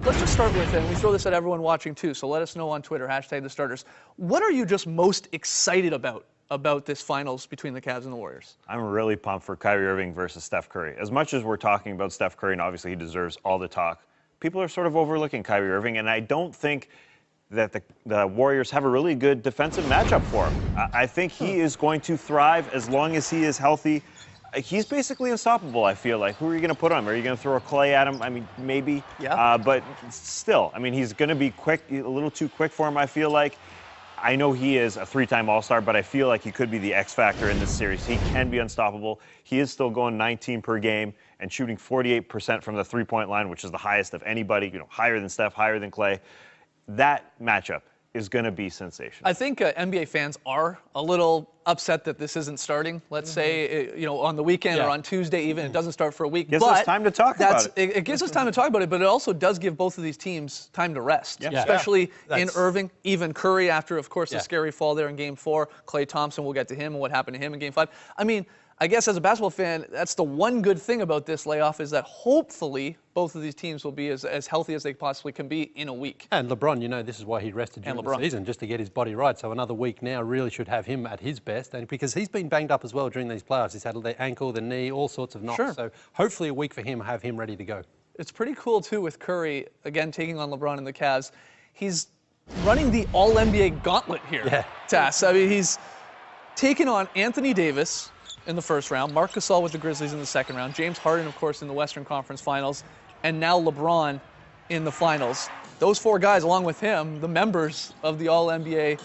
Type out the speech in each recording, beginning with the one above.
Let's just start with, and we throw this at everyone watching too, so let us know on Twitter, #TheStarters. What are you just most excited about this finals between the Cavs and the Warriors? I'm really pumped for Kyrie Irving versus Steph Curry. As much as we're talking about Steph Curry, and obviously he deserves all the talk, people are sort of overlooking Kyrie Irving, and I don't think that the Warriors have a really good defensive matchup for him. I think he is going to thrive as long as he is healthy. He's basically unstoppable, I feel like. Who are you going to put on him? Are you going to throw a Clay at him? I mean, maybe. Yeah. But still, I mean, he's going to be quick, a little too quick for him, I feel like. I know he is a 3-time All-Star, but I feel like he could be the X factor in this series. He can be unstoppable. He is still going 19 per game and shooting 48% from the three-point line, which is the highest of anybody, higher than Steph, higher than Clay. That matchup is going to be sensational. I think NBA fans are a little upset that this isn't starting. Let's say, on the weekend or on Tuesday even. It doesn't start for a week. Gives us time to talk about it. It gives us time to talk about it, but it also does give both of these teams time to rest, especially in Irving, even Curry after, of course, the scary fall there in Game 4. Klay Thompson, we'll get to him and what happened to him in Game 5. I mean, I guess as a basketball fan, that's the one good thing about this layoff is that hopefully both of these teams will be as healthy as they possibly can be in a week. And LeBron, this is why he rested during the season, just to get his body right. So another week now really should have him at his best. And because he's been banged up as well during these playoffs. He's had the ankle, the knee, all sorts of knocks. So hopefully a week for him, have him ready to go. It's pretty cool, too, with Curry, again, taking on LeBron and the Cavs. He's running the All-NBA gauntlet here, Tass. I mean, he's taken on Anthony Davis in the first round, Marc Gasol with the Grizzlies in the second round, James Harden, of course, in the Western Conference Finals, and now LeBron in the finals. Those four guys, along with him, the members of the All-NBA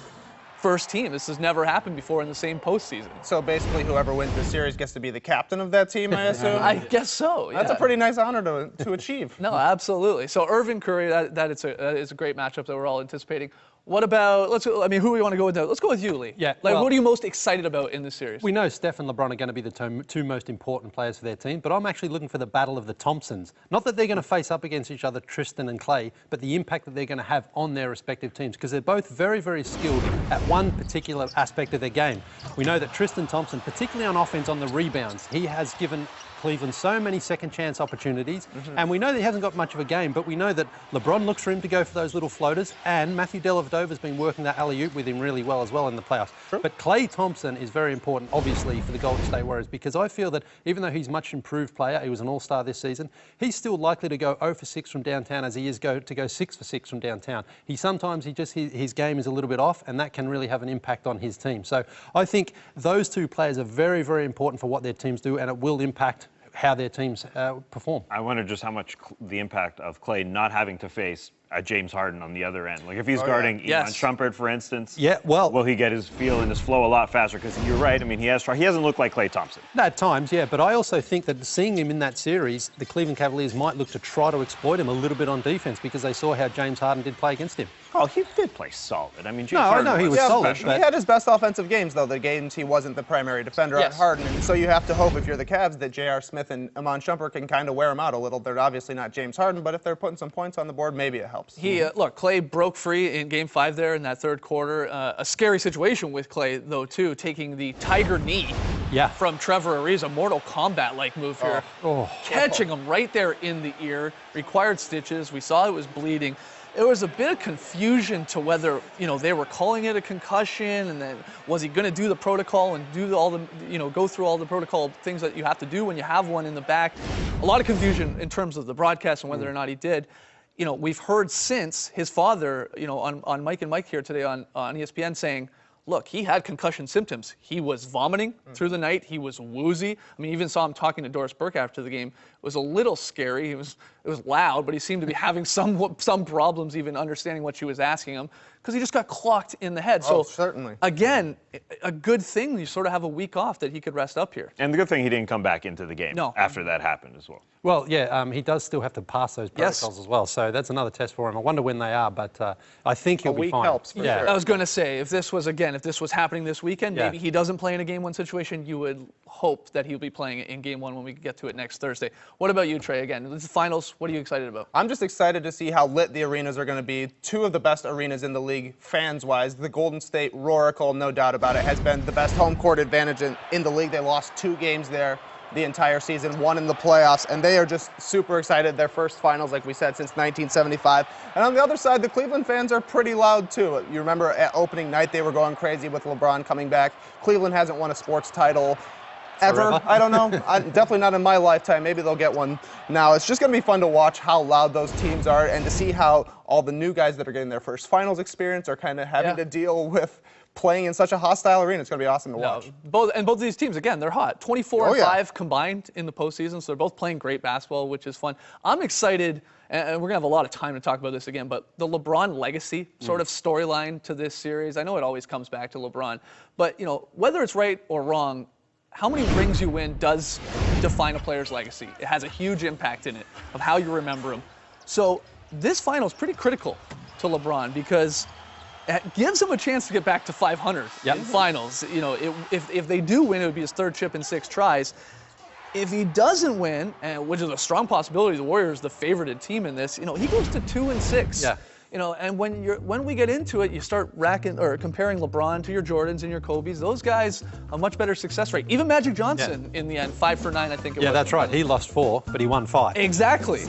first team. This has never happened before in the same postseason. So basically, whoever wins the series gets to be the captain of that team, I assume? I guess so, yeah. That's a pretty nice honor to achieve. No, absolutely. So Irving Curry, that is a great matchup that we're all anticipating. What about, who do we want to go with now? Let's go with you, Lee. Yeah. What are you most excited about in this series? We know Steph and LeBron are going to be the two most important players for their team, but I'm actually looking for the battle of the Thompsons. Not that they're going to face up against each other, Tristan and Clay, but the impact that they're going to have on their respective teams, because they're both very, very skilled at one particular aspect of their game. We know that Tristan Thompson, particularly on offense on the rebounds, he has given Cleveland so many second chance opportunities, and we know that he hasn't got much of a game, but we know that LeBron looks for him to go for those little floaters, and Matthew Dellavedova has been working that alley-oop with him really well as well in the playoffs. But Klay Thompson is very important, obviously, for the Golden State Warriors, because I feel that even though he's a much improved player, he was an all-star this season, he's still likely to go 0 for 6 from downtown as he is to go 6 for 6 from downtown. Sometimes his game is a little bit off, and that can really have an impact on his team. So I think those two players are very, very important for what their teams do, and it will impact how their teams perform. I wonder just how much the impact of Clay not having to face James Harden on the other end. Like if he's guarding Iman Shumpert, for instance, will he get his feel and his flow a lot faster? Because you're right, I mean, he hasn't looked like Klay Thompson. At times, yeah, but I also think that seeing him in that series, the Cleveland Cavaliers might look to try to exploit him a little bit on defense because they saw how James Harden did play against him. Oh, he did play solid. I mean, James Harden he was solid. But he had his best offensive games, though, the games he wasn't the primary defender at Harden. And so you have to hope, if you're the Cavs, that J.R. Smith and Iman Shumpert can kind of wear him out a little. They're obviously not James Harden, but if they're putting some points on the board, maybe it helps. Look, Clay broke free in Game 5 there in that third quarter. A scary situation with Clay, though, too, taking the tiger knee from Trevor Ariza, Mortal Kombat-like move here. Catching him right there in the ear, required stitches. We saw it was bleeding. There was a bit of confusion to whether, they were calling it a concussion, and then was he going to do the protocol and do all the, go through all the protocol things that you have to do when you have one in the back. A lot of confusion in terms of the broadcast and whether or not he did. We've heard since his father, on Mike and Mike here today on ESPN saying, look, he had concussion symptoms. He was vomiting through the night. He was woozy. I mean, even saw him talking to Doris Burke after the game. It was a little scary. It was loud, but he seemed to be having some problems even understanding what she was asking him because he just got clocked in the head. So certainly. Again, a good thing you sort of have a week off that he could rest up here. And the good thing he didn't come back into the game after that happened as well. Well, he does still have to pass those protocols as well. So that's another test for him. I wonder when they are, but I think he'll be fine. A week helps for sure. I was going to say, if this was happening this weekend, maybe he doesn't play in a Game 1 situation, you would hope that he'll be playing in Game 1 when we get to it next Thursday. What about you, Trey? Again, this is the finals. What are you excited about? I'm just excited to see how lit the arenas are going to be. Two of the best arenas in the league, fans-wise. The Golden State Roracle, no doubt about it, has been the best home court advantage in the league. They lost 2 games there. the entire season, won in the playoffs, and they are just super excited. Their first finals, like we said, since 1975. And on the other side, the Cleveland fans are pretty loud too. You remember at opening night, they were going crazy with LeBron coming back. Cleveland hasn't won a sports title ever. I don't know. Definitely not in my lifetime. Maybe they'll get one now. It's just going to be fun to watch how loud those teams are and to see how all the new guys that are getting their first finals experience are kind of having to deal with playing in such a hostile arena. It's going to be awesome to watch. Both of these teams, again, they're hot. 24-5 combined in the postseason, so they're both playing great basketball, which is fun. I'm excited, and we're going to have a lot of time to talk about this again, but the LeBron legacy sort of storyline to this series, I know it always comes back to LeBron, but, you know, whether it's right or wrong, how many rings you win does define a player's legacy. It has a huge impact in it of how you remember him. So this final is pretty critical to LeBron because it gives him a chance to get back to 500 in finals. You know, if they do win, it would be his third chip in 6 tries. If he doesn't win, which is a strong possibility, the Warriors the favorited team in this, you know, he goes to 2-6. Yeah. You know, and when we get into it, you start comparing LeBron to your Jordans and your Kobes. Those guys a much better success rate. Even Magic Johnson in the end, 5 for 9, I think it was. Yeah, that's right. He lost 4, but he won 5. Exactly.